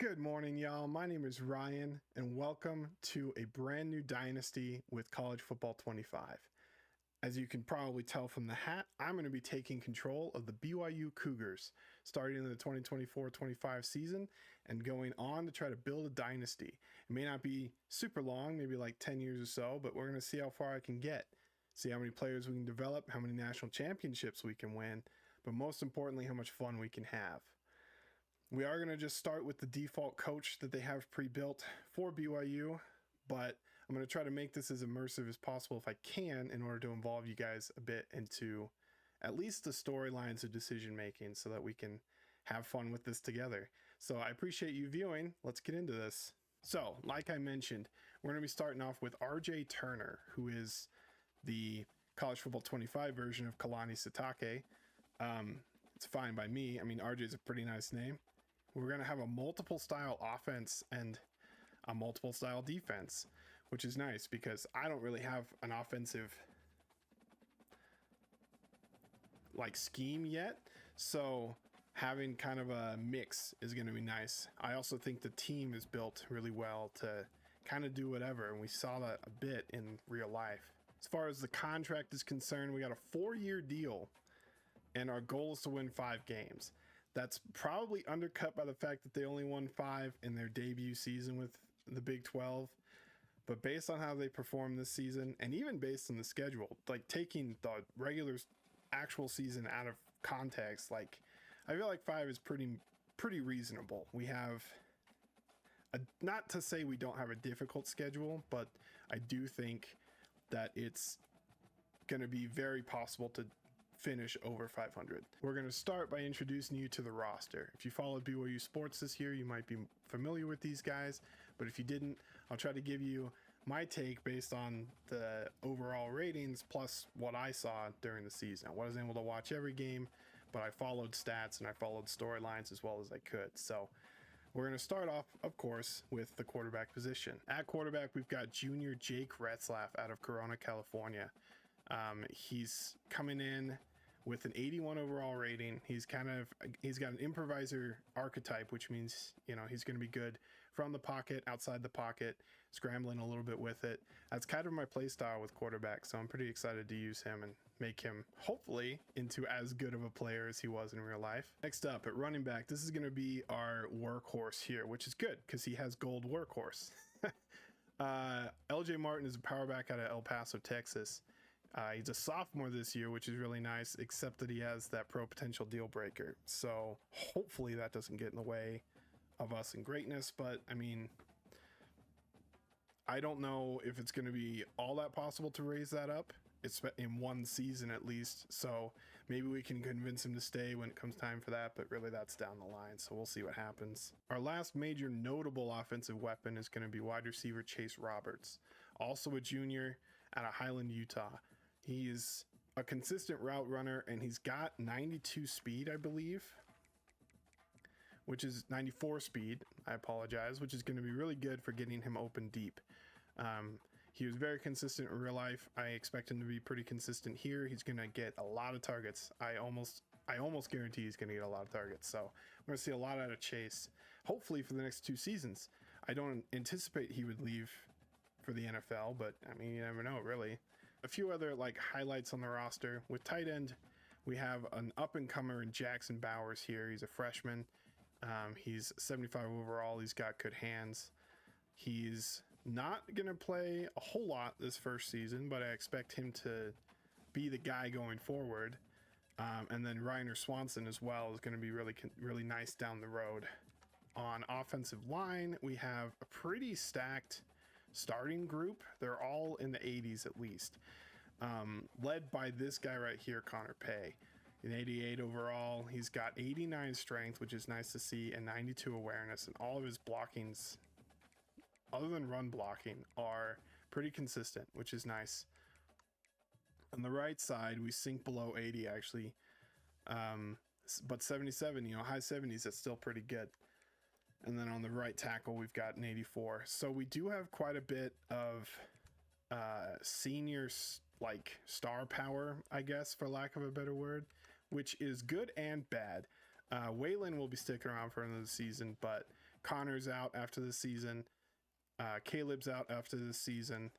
Good morning, y'all. My name is Ryan, and welcome to a brand new Dynasty with College Football 25. As you can probably tell from the hat, I'm going to be taking control of the BYU Cougars, starting in the 2024-25 season and going on to try to build a dynasty. It may not be super long, maybe like 10 years or so, but we're going to see how far I can get, see how many players we can develop, how many national championships we can win, but most importantly, how much fun we can have. We are going to just start with the default coach that they have pre-built for BYU, but I'm going to try to make this as immersive as possible if I can in order to involve you guys a bit into at least the storylines of decision making so that we can have fun with this together. So I appreciate you viewing. Let's get into this. So, like I mentioned, we're going to be starting off with RJ Turner, who is the College Football 25 version of Kalani Sitake. It's fine by me. I mean, RJ is a pretty nice name. We're going to have a multiple style offense and a multiple style defense, which is nice because I don't really have an offensive scheme yet. So having kind of a mix is going to be nice. I also think the team is built really well to kind of do whatever. And we saw that a bit in real life. As far as the contract is concerned, we got a 4-year deal and our goal is to win 5 games. That's probably undercut by the fact that they only won 5 in their debut season with the Big 12. But based on how they performed this season, and even based on the schedule, like taking the regular actual season out of context, I feel like 5 is pretty reasonable. We have, not to say we don't have a difficult schedule, but I do think that it's going to be very possible to finish over 500. We're going to start by introducing you to the roster. If you followed BYU sports this year, you might be familiar with these guys, but if you didn't, I'll try to give you my take based on the overall ratings plus what I saw during the season. I wasn't able to watch every game, but I followed stats and I followed storylines as well as I could. So we're going to start off, of course, with the quarterback position. At quarterback, we've got junior Jake Retzlaff out of Corona, California. He's coming in with an 81 overall rating. He's got an improviser archetype, which means, he's going to be good from the pocket, outside the pocket, scrambling a little bit with it. That's kind of my play style with quarterback. So I'm pretty excited to use him and make him hopefully into as good of a player as he was in real life. Next up at running back, this is going to be our workhorse here, which is good because he has gold workhorse. LJ Martin is a power back out of El Paso, Texas. He's a sophomore this year, which is really nice, except that he has that pro potential deal breaker. So hopefully that doesn't get in the way of us in greatness. But I mean, I don't know if it's going to be all that possible to raise that up. It's in one season at least. So maybe we can convince him to stay when it comes time for that. But really that's down the line. So we'll see what happens. Our last major notable offensive weapon is going to be wide receiver Chase Roberts, also a junior out of Highland, Utah. He's a consistent route runner, and he's got 92 speed, I believe, which is 94 speed. I apologize, which is going to be really good for getting him open deep. He was very consistent in real life. I expect him to be pretty consistent here. He's going to get a lot of targets. I almost guarantee he's going to get a lot of targets. So we're going to see a lot out of Chase, hopefully for the next 2 seasons. I don't anticipate he would leave for the NFL, but I mean, you never know, really. A few other highlights on the roster. With tight end, we have an up-and-comer in Jackson Bowers here. He's a freshman. He's 75 overall. He's got good hands. He's not going to play a whole lot this first season, but I expect him to be the guy going forward. And then Reiner Swanson as well is going to be really nice down the road. On offensive line, we have a pretty stacked starting group. They're all in the 80s at least, led by this guy right here, Connor Pay, an 88 overall. He's got 89 strength, which is nice to see, and 92 awareness, and all of his blockings other than run blocking are pretty consistent, which is nice. On the right side, we sink below 80 actually, but 77, high 70s, that's still pretty good. And then on the right tackle, we've got an 84. So we do have quite a bit of senior star power, I guess, for lack of a better word, which is good and bad. Waylon will be sticking around for another season, but Connor's out after the season. Caleb's out after the season.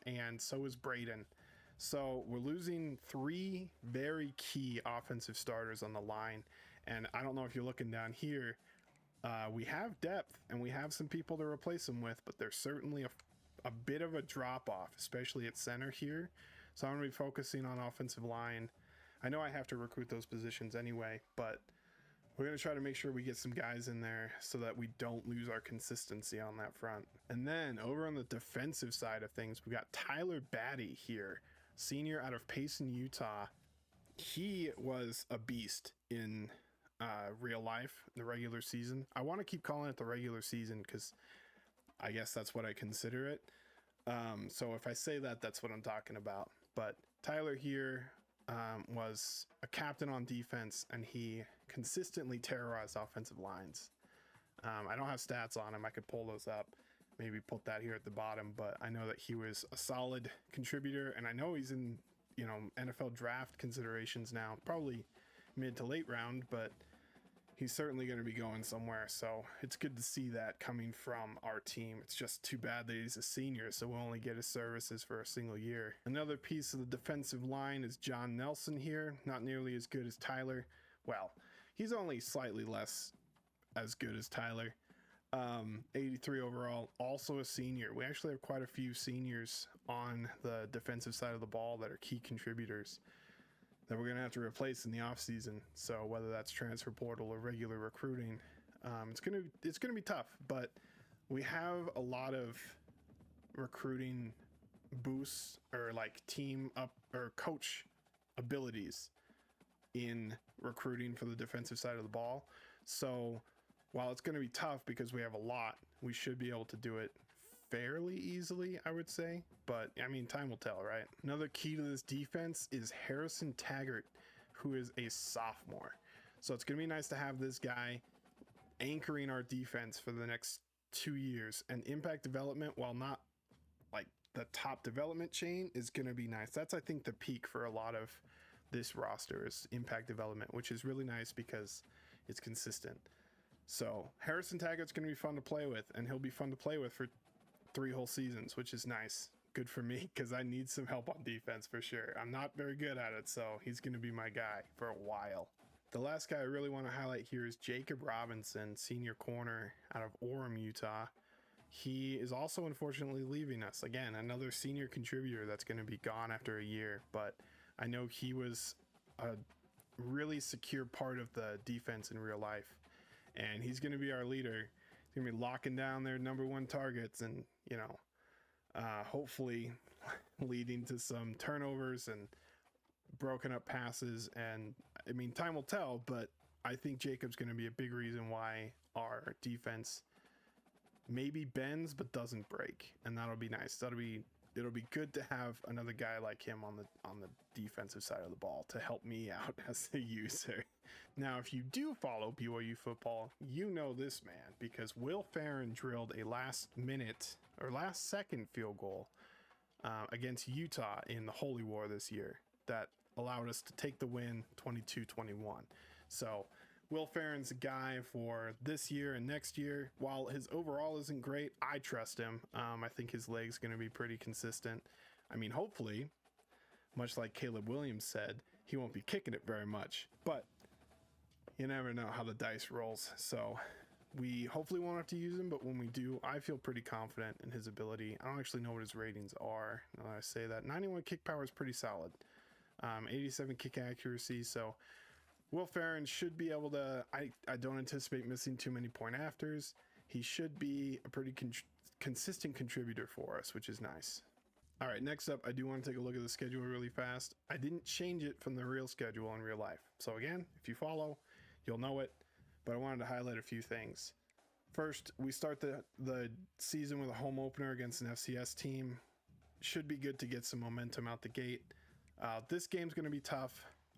And so is Braden. So we're losing 3 very key offensive starters on the line. And I don't know if you're looking down here. We have depth and we have some people to replace them with, but there's certainly a bit of a drop off, especially at center here. So I'm going to be focusing on offensive line. I know I have to recruit those positions anyway, but we're going to try to make sure we get some guys in there so that we don't lose our consistency on that front. And then over on the defensive side of things, we got Tyler Batty here, senior out of Payson, Utah. He was a beast in real life, the regular season. I want to keep calling it the regular season because I guess that's what I consider it. So if I say that, that's what I'm talking about. But Tyler here was a captain on defense, and he consistently terrorized offensive lines. I don't have stats on him. I could pull those up, maybe put that here at the bottom, but I know that he was a solid contributor, and I know he's in, NFL draft considerations now, probably mid to late round, but he's certainly going to be going somewhere. So it's good to see that coming from our team. It's just too bad that he's a senior, so we'll only get his services for a single year. Another piece of the defensive line is John Nelson here. Not nearly as good as Tyler. Well, he's only slightly less as good as Tyler. 83 overall, also a senior. We actually have quite a few seniors on the defensive side of the ball that are key contributors that we're going to have to replace in the offseason. So whether that's transfer portal or regular recruiting, it's going to be tough, but we have a lot of recruiting boosts or like team up or coach abilities in recruiting for the defensive side of the ball. So while it's going to be tough because we have a lot, we should be able to do it fairly easily, I would say. But I mean, time will tell, right? Another key to this defense is Harrison Taggart, who is a sophomore. So it's going to be nice to have this guy anchoring our defense for the next 2 years. And impact development, while not like the top development chain, is going to be nice. That's, I think, the peak for a lot of this roster is impact development, which is really nice because it's consistent. So Harrison Taggart's going to be fun to play with, and he'll be fun to play with for 3 whole seasons, which is nice. Good for me because I need some help on defense for sure. I'm not very good at it, so he's going to be my guy for a while. The last guy I really want to highlight here is Jacob Robinson, senior corner out of Orem, Utah. He is also unfortunately leaving us. Again, another senior contributor that's going to be gone after a year, but I know he was a really secure part of the defense in real life, and he's going to be our leader. He's going to be locking down their number 1 targets and, hopefully leading to some turnovers and broken up passes. And I mean, time will tell, but I think Jacob's going to be a big reason why our defense maybe bends but doesn't break, and that'll be nice. It'll be good to have another guy like him on the defensive side of the ball to help me out as the user. Now, if you do follow BYU football, you know this man because Will Farron drilled a last second field goal against Utah in the Holy War this year that allowed us to take the win 22-21. So Will Farron's a guy for this year and next year. While his overall isn't great, I trust him. I think his leg's going to be pretty consistent. I mean, hopefully, much like Caleb Williams said, he won't be kicking it very much, but you never know how the dice rolls. So we hopefully won't have to use him, but when we do, I feel pretty confident in his ability. I don't actually know what his ratings are. Now that I say that, 91 kick power is pretty solid. 87 kick accuracy. So Will Farron should be able to, I don't anticipate missing too many point afters. He should be a pretty consistent contributor for us, which is nice. All right, next up, I do want to take a look at the schedule really fast. I didn't change it from the real schedule in real life. So again, if you follow, you'll know it, but I wanted to highlight a few things. First, we start the season with a home opener against an FCS team. Should be good to get some momentum out the gate. This game's going to be tough.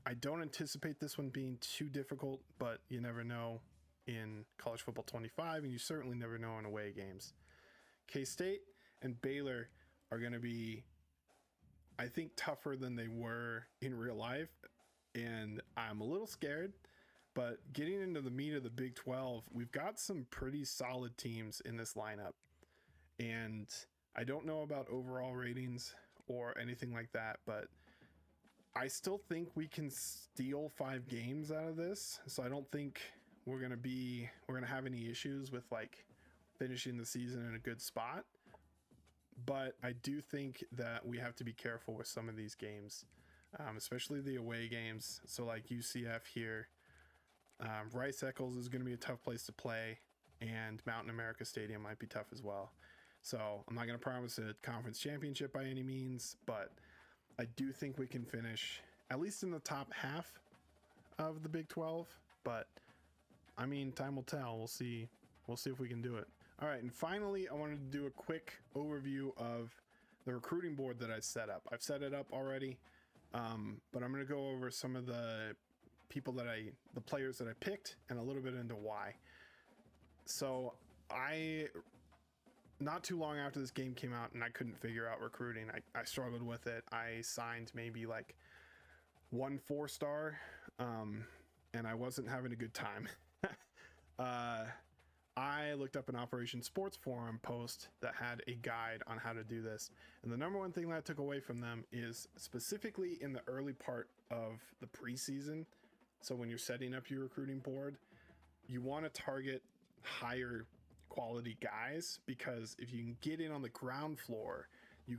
I don't anticipate this one being too difficult, but you never know in college football 25, and you certainly never know in away games. K-State and Baylor are going to be, I think, tougher than they were in real life, and I'm a little scared, But getting into the meat of the Big 12, we've got some pretty solid teams in this lineup. And I don't know about overall ratings or anything like that, but I still think we can steal 5 games out of this. So I don't think we're going to have any issues with like finishing the season in a good spot. But I do think that we have to be careful with some of these games, especially the away games. So like UCF here, Rice Eccles is going to be a tough place to play, and Mountain America Stadium might be tough as well. So I'm not going to promise a conference championship by any means, but I do think we can finish at least in the top half of the Big 12. But I mean, time will tell. We'll see if we can do it. All right, and finally, I wanted to do a quick overview of the recruiting board that I set up. I've set it up already, but I'm going to go over some of the the players that I picked and a little bit into why. So not too long after this game came out and I couldn't figure out recruiting, I struggled with it. I signed maybe like 1 4-star, and I wasn't having a good time. I looked up an Operation Sports Forum post that had a guide on how to do this. And the number one thing that I took away from them is specifically in the early part of the preseason. So when you're setting up your recruiting board, you want to target higher quality guys, because if you can get in on the ground floor, you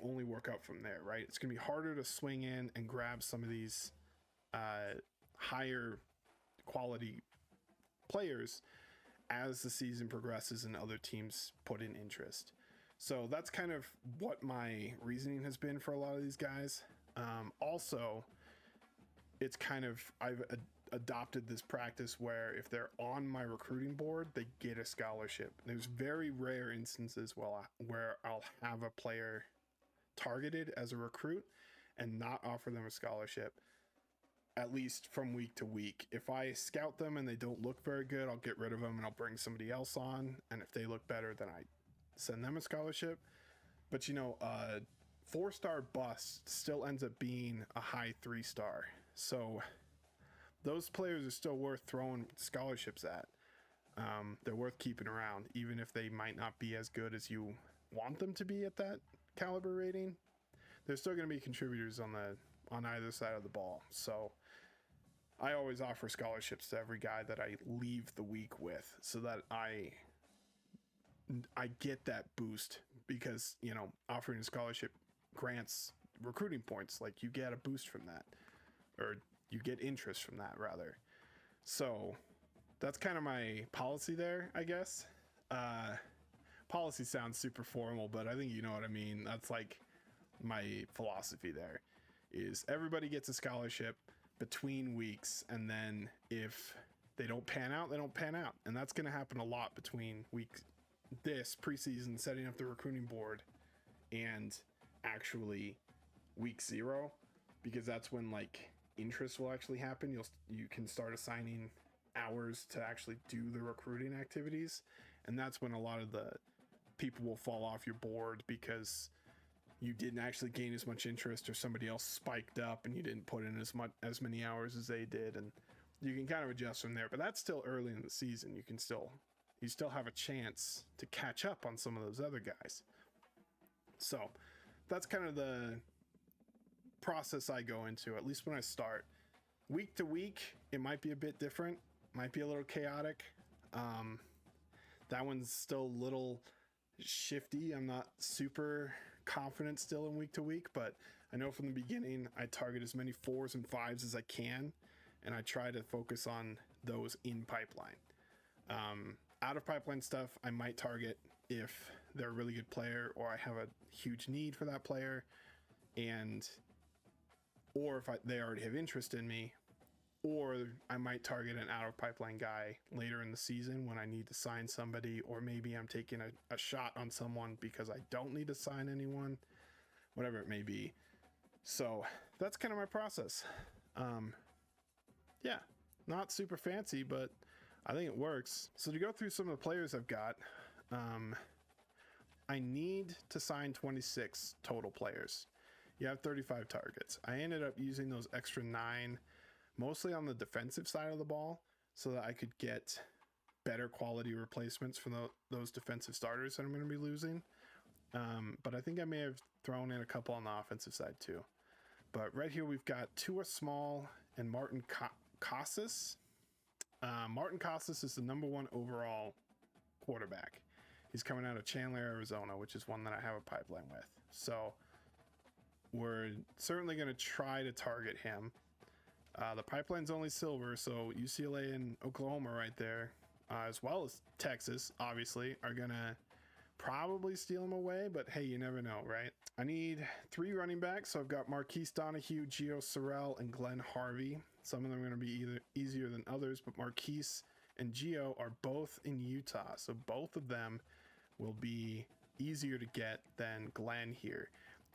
only work up from there, right? It's going to be harder to swing in and grab some of these higher quality players as the season progresses and other teams put in interest. So that's kind of what my reasoning has been for a lot of these guys. Also, it's kind of, I've adopted this practice where if they're on my recruiting board, they get a scholarship. There's very rare instances where I'll have a player targeted as a recruit and not offer them a scholarship, at least from week to week. If I scout them and they don't look very good, I'll get rid of them and I'll bring somebody else on. And if they look better, then I send them a scholarship. But 4-star bust still ends up being a high 3-star. So those players are still worth throwing scholarships at. They're worth keeping around, even if they might not be as good as you want them to be at that caliber rating. They're still going to be contributors on either side of the ball. So I always offer scholarships to every guy that I leave the week with, so that I get that boost, because offering a scholarship grants recruiting points. Like, you get a boost from that, or you get interest from that rather. So that's kind of my policy there, I guess. Policy sounds super formal, but I think you know what I mean. That's like my philosophy there, is everybody gets a scholarship between weeks, and then if they don't pan out, they don't pan out. And that's going to happen a lot between this preseason, setting up the recruiting board, and actually week 0, because that's when like interest will actually happen. You can start assigning hours to actually do the recruiting activities, and that's when a lot of the people will fall off your board, because you didn't actually gain as much interest, or somebody else spiked up and you didn't put in as many hours as they did, and you can kind of adjust from there. But that's still early in the season. You still have a chance to catch up on some of those other guys. So that's kind of the process I go into, at least when I start. Week to week, it might be a bit different, might be a little chaotic. That one's still a little shifty. I'm not super confident still in week to week, but I know from the beginning I target as many 4s and 5s as I can, and I try to focus on those in pipeline. Out of pipeline stuff I might target if they're a really good player, or I have a huge need for that player, or if they already have interest in me, or I might target an out of pipeline guy later in the season when I need to sign somebody, or maybe I'm taking a shot on someone because I don't need to sign anyone, whatever it may be. So that's kind of my process. Yeah, not super fancy, but I think it works. So to go through some of the players I've got, I need to sign 26 total players. You have 35 targets. I ended up using those extra 9 mostly on the defensive side of the ball so that I could get better quality replacements for those defensive starters that I'm going to be losing. But I think I may have thrown in a couple on the offensive side too. But right here we've got Tua Small and Martin Casas. Martin Casas is the #1 overall quarterback. He's coming out of Chandler, Arizona, which is one that I have a pipeline with. So we're certainly going to try to target him. The pipeline's only silver, so UCLA and Oklahoma right there, as well as Texas, obviously, are going to probably steal him away, but hey, you never know, right? I need 3 running backs, so I've got Marquise Donahue, Gio Sorrell, and Glenn Harvey. Some of them are going to be either easier than others, but Marquise and Gio are both in Utah, so both of them will be easier to get than Glenn here.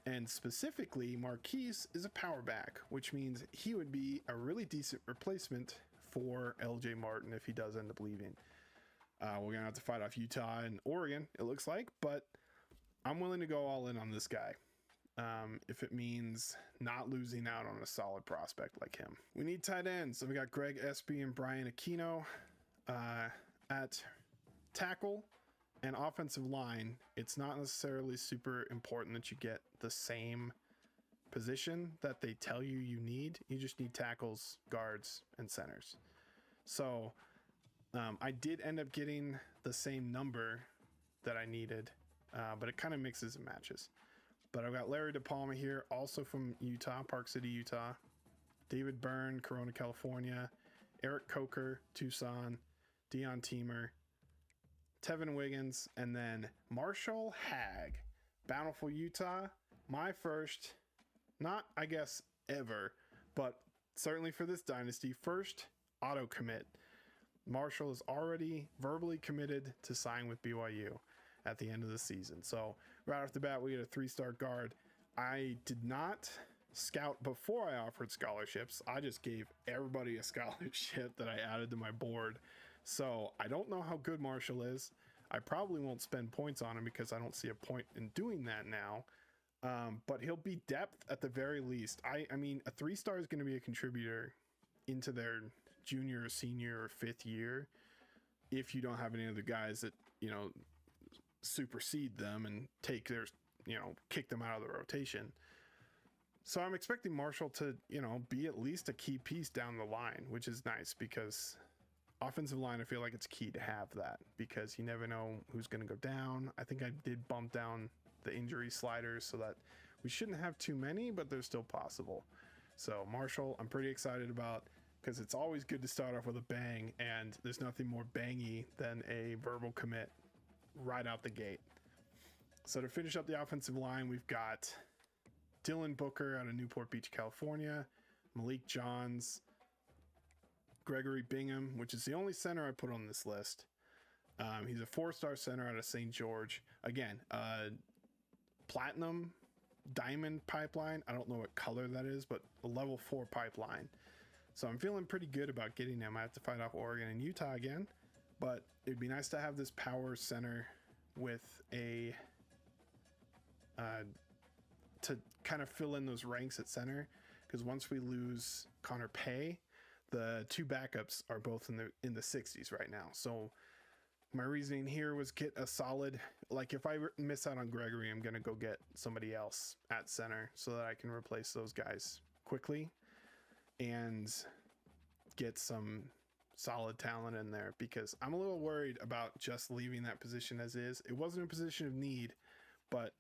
And specifically, Marquise is a power back, which means he would be a really decent replacement for LJ Martin if he does end up leaving. We're going to have to fight off Utah and Oregon, it looks like, but I'm willing to go all in on this guy if it means not losing out on a solid prospect like him. We need tight ends, so we got Greg Espy and Brian Aquino at tackle. And offensive line, it's not necessarily super important that you get the same position that they tell you you need. You just need tackles, guards, and centers. So I did end up getting the same number that I needed, but it kind of mixes and matches. But I've got Larry DePalma here, also from Utah, Park City, Utah. David Byrne, Corona, California. Eric Coker, Tucson. Dion Teemer. Tevin Wiggins, and then Marshall Hagg, Bountiful, Utah. My first, not I guess ever, but certainly for this dynasty, first auto commit. Marshall is already verbally committed to sign with BYU at the end of the season. So right off the bat, we get a 3-star guard. I did not scout before I offered scholarships. I just gave everybody a scholarship that I added to my board. So I don't know how good Marshall is. I probably won't spend points on him because I don't see a point in doing that now. But he'll be depth at the very least. I mean, a 3-star is going to be a contributor into their junior, senior, or 5th year if you don't have any other guys that, supersede them and take their, kick them out of the rotation. So I'm expecting Marshall to, be at least a key piece down the line, which is nice because offensive line, I feel like it's key to have that because you never know who's going to go down. I think I did bump down the injury sliders so that we shouldn't have too many, but they're still possible. So Marshall, I'm pretty excited about because it's always good to start off with a bang, and there's nothing more bangy than a verbal commit right out the gate. So to finish up the offensive line, we've got Dylan Booker out of Newport Beach, California, Malik Johns, Gregory Bingham, which is the only center I put on this list. He's a 4-star center out of St. George. Again, platinum diamond pipeline. I don't know what color that is, but a level 4 pipeline. So I'm feeling pretty good about getting him. I have to fight off Oregon and Utah again, but it'd be nice to have this power center with a to kind of fill in those ranks at center, because once we lose Connor Pay, the 2 backups are both in the 60s right now. So my reasoning here was get a solid, like if I miss out on Gregory, I'm going to go get somebody else at center so that I can replace those guys quickly and get some solid talent in there, because I'm a little worried about just leaving that position as is. It wasn't a position of need, but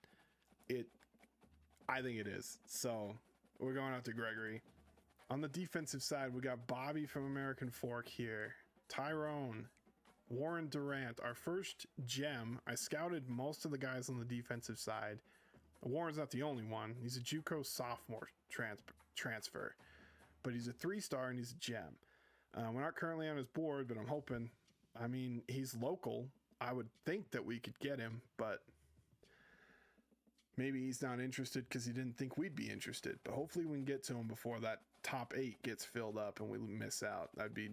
I think it is. So we're going out to Gregory. On the defensive side, we got Bobby from American Fork here, Tyrone, Warren Durant, our first gem. I scouted most of the guys on the defensive side. Warren's not the only one. He's a JUCO sophomore transfer, but he's a 3-star and he's a gem. We're not currently on his board, but I'm hoping. I mean, he's local. I would think that we could get him, but maybe he's not interested because he didn't think we'd be interested. But hopefully we can get to him before that top 8 gets filled up and we miss out. That'd be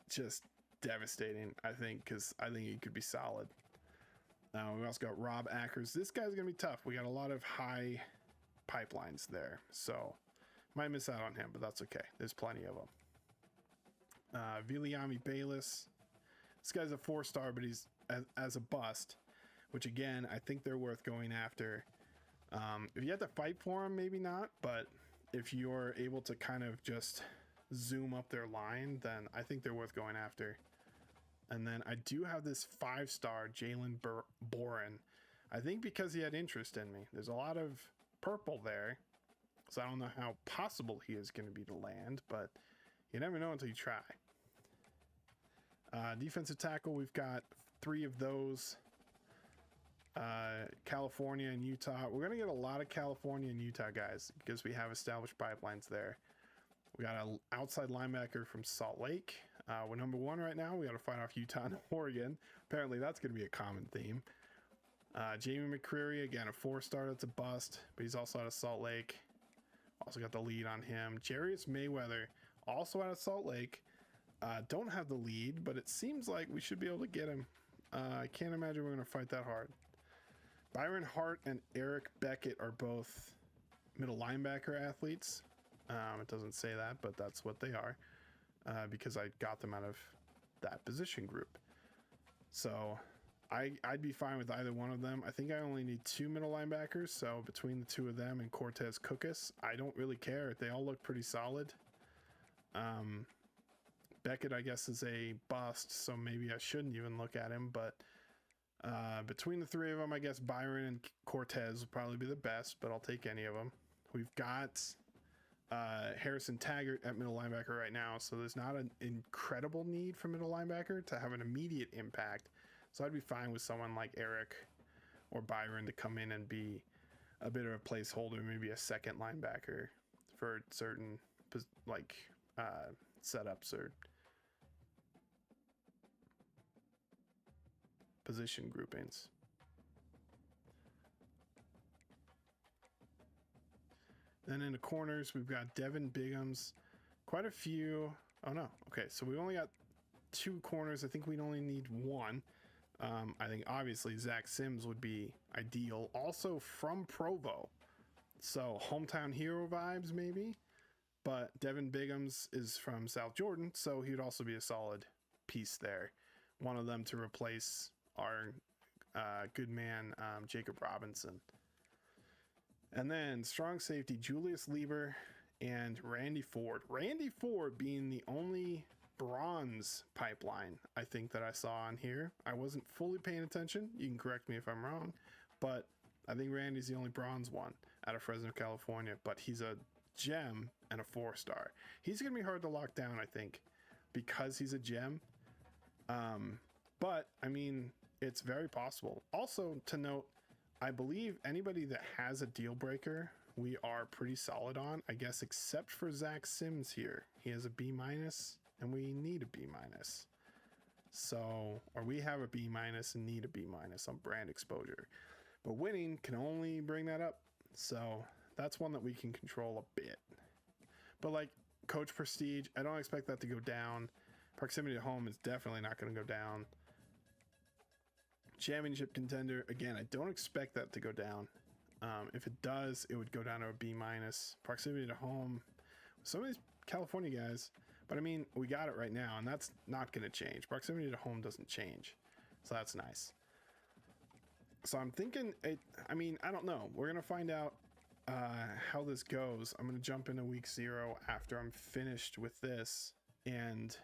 just devastating, I think, because I think he could be solid. We also got Rob Ackers. This guy's going to be tough. We got a lot of high pipelines there. So Might miss out on him, but that's okay. There's plenty of them. Viliami Bayless. This guy's a 4-star, but he's as a bust, which again, I think they're worth going after. If you have to fight for him, maybe not, but if you're able to kind of just zoom up their line, then I think they're worth going after. And then I do have this 5-star Jalen Boren. I think because he had interest in me. There's a lot of purple there, so I don't know how possible he is going to be to land, but you never know until you try. Defensive tackle, we've got 3 of those. California and Utah. We're going to get a lot of California and Utah guys because we have established pipelines there. We got an outside linebacker from Salt Lake. We're number 1 right now. We got to fight off Utah and Oregon. Apparently that's going to be a common theme. Jamie McCreary, again, a 4-star. That's a bust, but he's also out of Salt Lake. Also got the lead on him. Jarius Mayweather, also out of Salt Lake. Don't have the lead, but it seems like we should be able to get him. I can't imagine we're going to fight that hard. Byron Hart and Eric Beckett are both middle linebacker athletes. It doesn't say that, but that's what they are because I got them out of that position group. So I'd be fine with either one of them. I think I only need 2 middle linebackers, so between the 2 of them and Cortez Cookus, I don't really care. They all look pretty solid. Beckett, I guess, is a bust, so maybe I shouldn't even look at him, but between the 3 of them, I guess Byron and Cortez will probably be the best, but I'll take any of them. We've got Harrison Taggart at middle linebacker right now, so there's not an incredible need for middle linebacker to have an immediate impact. So I'd be fine with someone like Eric or Byron to come in and be a bit of a placeholder, maybe a second linebacker for certain setups or position groupings. Then in the corners, we've got Devin Biggums, quite a few. Oh no, okay, so we only got 2 corners. I think we only need 1. I think obviously Zach Sims would be ideal. Also from Provo, so hometown hero vibes maybe. But Devin Biggums is from South Jordan, so he would also be a solid piece there. One of them to replace our good man Jacob Robinson. And then strong safety Julius Lieber and Randy Ford. Randy Ford being the only bronze pipeline I think that I saw on here. I wasn't fully paying attention. You can correct me if I'm wrong, but I think Randy's the only bronze one out of Fresno, California, but he's a gem and a 4-star. He's going to be hard to lock down, I think, because he's a gem. But I mean, it's very possible. Also to note, I believe anybody that has a deal breaker, we are pretty solid on, I guess, except for Zach Sims here. He has a B-, and we need a B-. So, or we have a B- and need a B- on brand exposure. But winning can only bring that up. So that's one that we can control a bit. But like coach prestige, I don't expect that to go down. Proximity to home is definitely not going to go down. Championship contender, again, I don't expect that to go down. If it does, it would go down to a B-. Proximity to home, some of these California guys, but I mean, we got it right now, and that's not going to change. Proximity to home doesn't change, so that's nice. So I'm thinking, I mean, I don't know. We're going to find out how this goes. I'm going to jump into week 0 after I'm finished with this and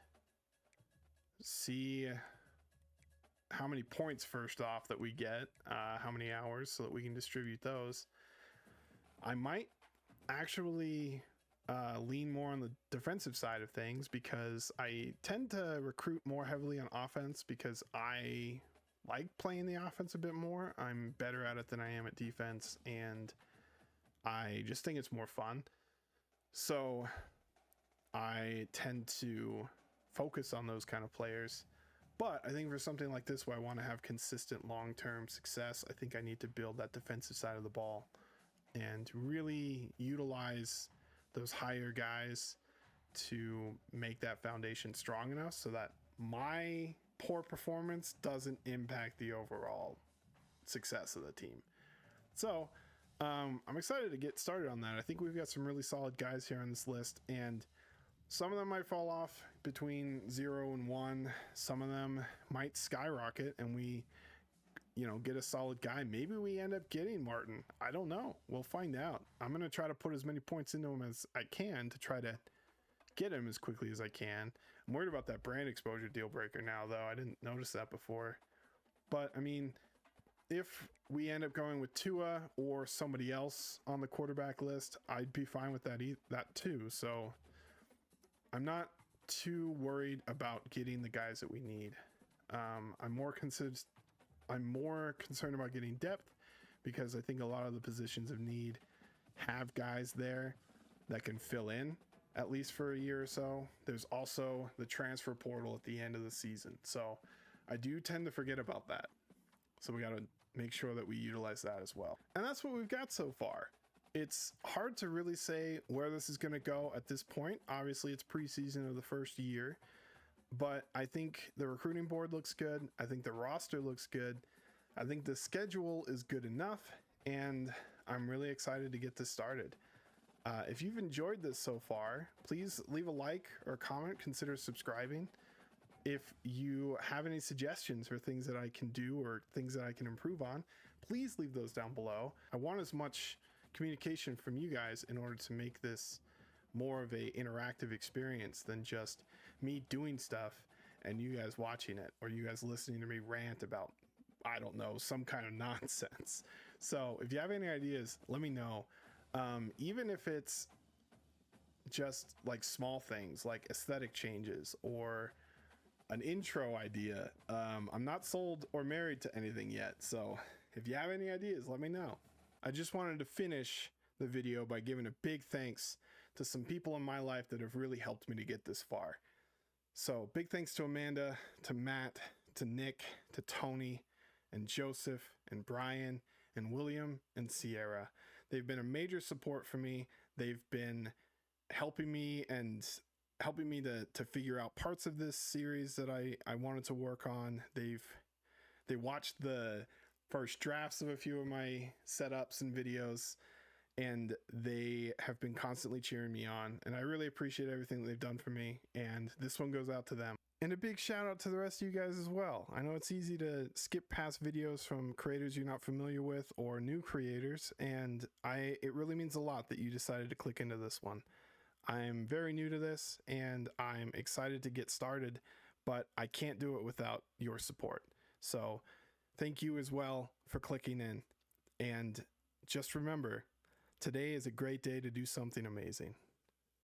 see how many points first off that we get, how many hours, so that we can distribute those. I might actually lean more on the defensive side of things because I tend to recruit more heavily on offense because I like playing the offense a bit more. I'm better at it than I am at defense, and I just think it's more fun. So I tend to focus on those kind of players. But I think for something like this where I want to have consistent long-term success, I think I need to build that defensive side of the ball and really utilize those higher guys to make that foundation strong enough so that my poor performance doesn't impact the overall success of the team. So I'm excited to get started on that. I think we've got some really solid guys here on this list, and some of them might fall off between 0 and 1. Some of them might skyrocket, and we, get a solid guy. Maybe we end up getting Martin. I don't know. We'll find out. I'm going to try to put as many points into him as I can to try to get him as quickly as I can. I'm worried about that brand exposure deal breaker now, though. I didn't notice that before. But, I mean, if we end up going with Tua or somebody else on the quarterback list, I'd be fine with that too. So I'm not too worried about getting the guys that we need. I'm more concerned about getting depth, because I think a lot of the positions of need have guys there that can fill in at least for a year or so. There's also the transfer portal at the end of the season, so I do tend to forget about that. So we got to make sure that we utilize that as well. And that's what we've got so far. It's hard to really say where this is going to go at this point. Obviously, it's preseason of the first year, but I think the recruiting board looks good. I think the roster looks good. I think the schedule is good enough, and I'm really excited to get this started. If you've enjoyed this so far, please leave a like or comment, consider subscribing. If you have any suggestions for things that I can do or things that I can improve on, please leave those down below. I want as much communication from you guys in order to make this more of a interactive experience than just me doing stuff and you guys watching it, or you guys listening to me rant about, I don't know, some kind of nonsense. So if you have any ideas, let me know. Even if it's just like small things like aesthetic changes or an intro idea. I'm not sold or married to anything yet, so if you have any ideas, let me know. I just wanted to finish the video by giving a big thanks to some people in my life that have really helped me to get this far. So big thanks to Amanda, to Matt, to Nick, to Tony, and Joseph, and Brian, and William, and Sierra. They've been a major support for me. They've been helping me to figure out parts of this series that I wanted to work on. They watched the first drafts of a few of my setups and videos, and they have been constantly cheering me on, and I really appreciate everything that they've done for me, and this one goes out to them. And a big shout out to the rest of you guys as well. I know it's easy to skip past videos from creators you're not familiar with or new creators, and it really means a lot that you decided to click into this one. I'm very new to this, and I'm excited to get started, but I can't do it without your support. So thank you as well for clicking in. And just remember, today is a great day to do something amazing.